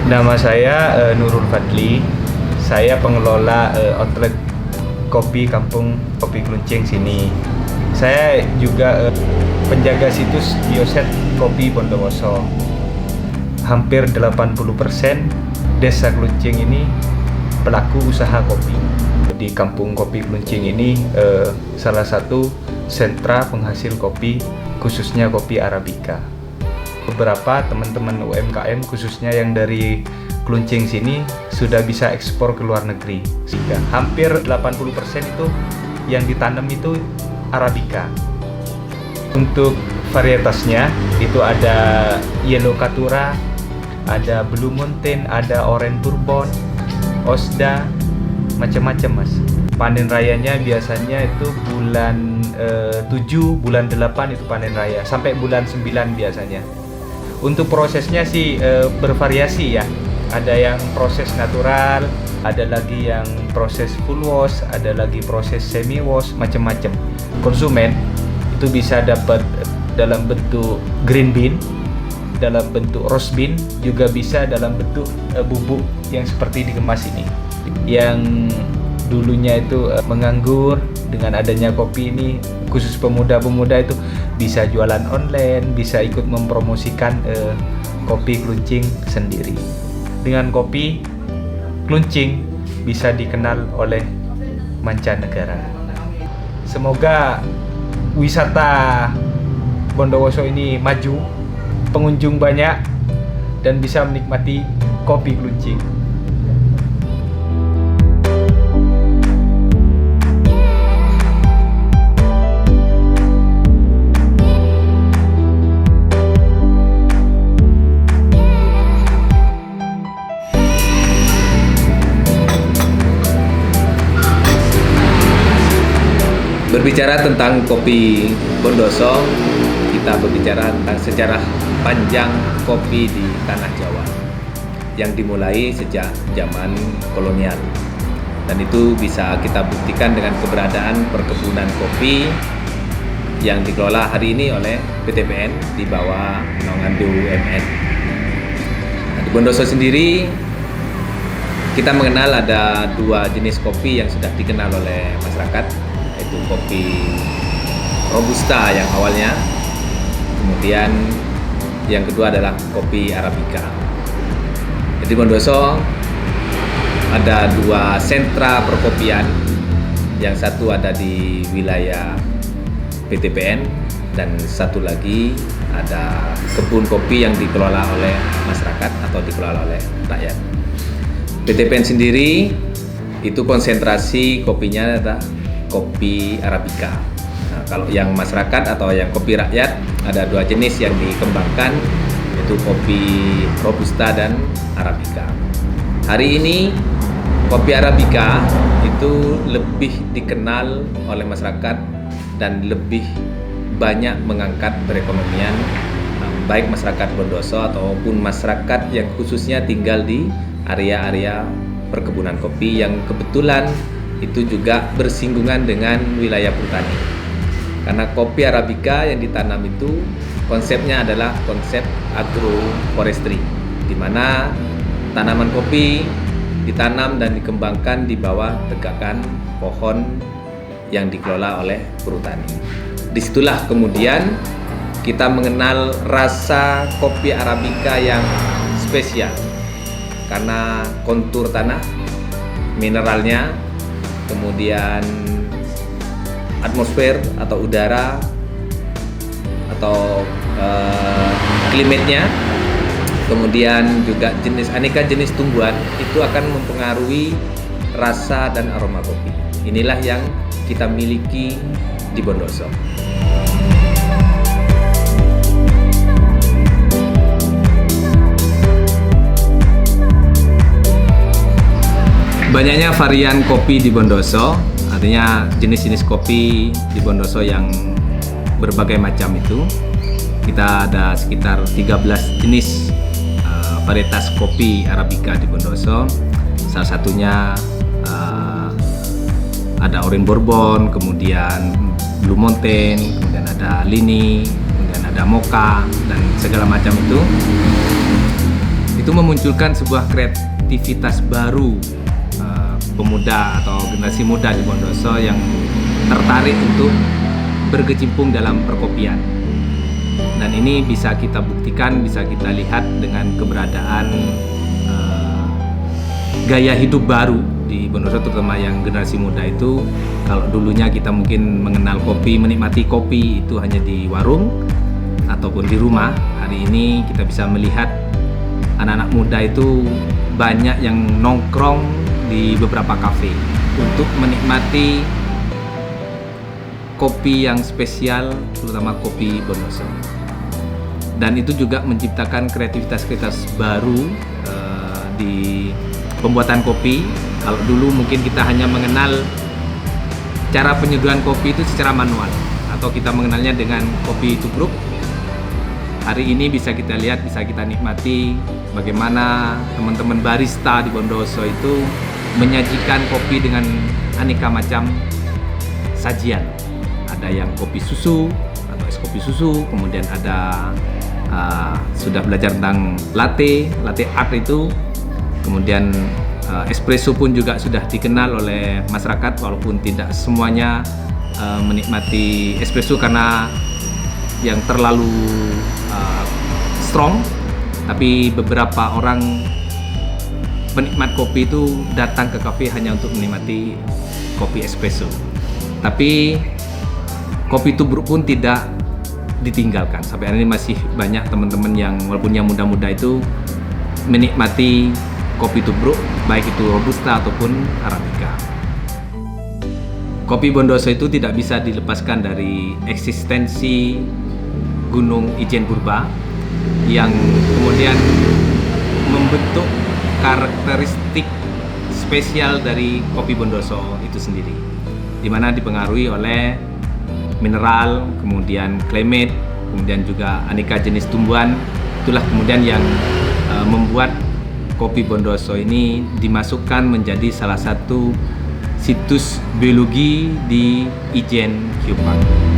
Nama saya Nurul Fadli. Saya pengelola outlet kopi Kampung Kopi Kluncing sini. Saya juga penjaga situs Bioset Kopi Bondowoso. Hampir 80% Desa Kluncing ini pelaku usaha kopi. Di Kampung Kopi Kluncing ini salah satu sentra penghasil kopi, khususnya kopi Arabica. Beberapa teman-teman UMKM khususnya yang dari Kluncing sini sudah bisa ekspor ke luar negeri. Sehingga hampir 80% itu yang ditanam itu Arabica. Untuk varietasnya itu ada Yellow Caturra, ada Blue Mountain, ada Orange Bourbon, Osda, macam-macam mas. Panen rayanya biasanya itu bulan 7, bulan 8 itu panen raya, sampai bulan 9 biasanya. Untuk prosesnya sih bervariasi ya. Ada yang proses natural, ada lagi yang proses full wash, ada lagi proses semi wash, macam-macam. Konsumen itu bisa dapat dalam bentuk green bean, dalam bentuk roast bean, juga bisa dalam bentuk bubuk yang seperti dikemas ini. Yang dulunya itu menganggur, dengan adanya kopi ini, khusus pemuda-pemuda itu bisa jualan online, bisa ikut mempromosikan kopi Kluncing sendiri. Dengan kopi Kluncing bisa dikenal oleh mancanegara. Semoga wisata Bondowoso ini maju, pengunjung banyak, dan bisa menikmati kopi Kluncing. Berbicara tentang kopi Bondoso, kita berbicara tentang sejarah panjang kopi di tanah Jawa yang dimulai sejak zaman kolonial, dan itu bisa kita buktikan dengan keberadaan perkebunan kopi yang dikelola hari ini oleh PTPN di bawah naungan BUMN. Nah, di Bondoso sendiri kita mengenal ada dua jenis kopi yang sudah dikenal oleh masyarakat, yaitu kopi Robusta yang awalnya, kemudian yang kedua adalah kopi Arabica. Jadi Bondoso ada dua sentra perkopian, yang satu ada di wilayah PTPN dan satu lagi ada kebun kopi yang dikelola oleh masyarakat atau dikelola oleh rakyat. PTPN sendiri itu konsentrasi kopinya adalah kopi Arabica. Nah, kalau yang masyarakat atau yang kopi rakyat ada dua jenis yang dikembangkan, yaitu kopi Robusta dan Arabica. Hari ini kopi Arabica itu lebih dikenal oleh masyarakat dan lebih banyak mengangkat perekonomian baik masyarakat Bondoso ataupun masyarakat yang khususnya tinggal di area-area perkebunan kopi yang kebetulan itu juga bersinggungan dengan wilayah pertanian. Karena kopi Arabica yang ditanam itu konsepnya adalah konsep agroforestry, di mana tanaman kopi ditanam dan dikembangkan di bawah tegakan pohon yang dikelola oleh perhutani. Disitulah kemudian kita mengenal rasa kopi Arabica yang spesial karena kontur tanah, mineralnya, kemudian atmosfer atau udara atau klimatnya, kemudian juga aneka jenis tumbuhan itu akan mempengaruhi rasa dan aroma kopi. Inilah yang kita miliki di Bondoso. Banyaknya varian kopi di Bondoso, artinya jenis-jenis kopi di Bondoso yang berbagai macam itu. Kita ada sekitar 13 jenis varietas kopi Arabica di Bondoso. Salah satunya ada Orange Bourbon, kemudian Blue Mountain, kemudian ada Lini, kemudian ada Mocha, dan segala macam itu. itu memunculkan sebuah kreativitas baru pemuda atau generasi muda di Bondoso yang tertarik untuk berkecimpung dalam perkopian. Dan ini bisa kita buktikan, bisa kita lihat dengan keberadaan gaya hidup baru di Bondoso, terutama yang generasi muda itu. Kalau dulunya kita mungkin mengenal kopi, menikmati kopi itu hanya di warung ataupun di rumah, hari ini kita bisa melihat anak-anak muda itu banyak yang nongkrong di beberapa kafe untuk menikmati kopi yang spesial, terutama kopi Bondoso. Dan itu juga menciptakan kreativitas baru di pembuatan kopi. Kalau dulu mungkin kita hanya mengenal cara penyeduhan kopi itu secara manual, atau kita mengenalnya dengan kopi tubruk. Hari ini bisa kita lihat, bisa kita nikmati bagaimana teman-teman barista di Bondoso itu menyajikan kopi dengan aneka macam sajian. Ada yang kopi susu atau es kopi susu, kemudian ada sudah belajar tentang latte art itu, kemudian espresso pun juga sudah dikenal oleh masyarakat, walaupun tidak semuanya menikmati espresso karena yang terlalu strong, tapi beberapa orang penikmat kopi itu datang ke kafe hanya untuk menikmati kopi espresso. Tapi kopi tubruk pun tidak ditinggalkan. Sampai hari ini masih banyak teman-teman yang walaupun yang muda-muda itu menikmati kopi tubruk, baik itu robusta ataupun arabica. Kopi Bondoso itu tidak bisa dilepaskan dari eksistensi Gunung Ijen Purba yang kemudian membentuk karakteristik spesial dari kopi Bondoso itu sendiri, di mana dipengaruhi oleh mineral, kemudian climate, kemudian juga aneka jenis tumbuhan. Itulah kemudian yang membuat kopi Bondoso ini dimasukkan menjadi salah satu situs biologi di Ijen Geopark.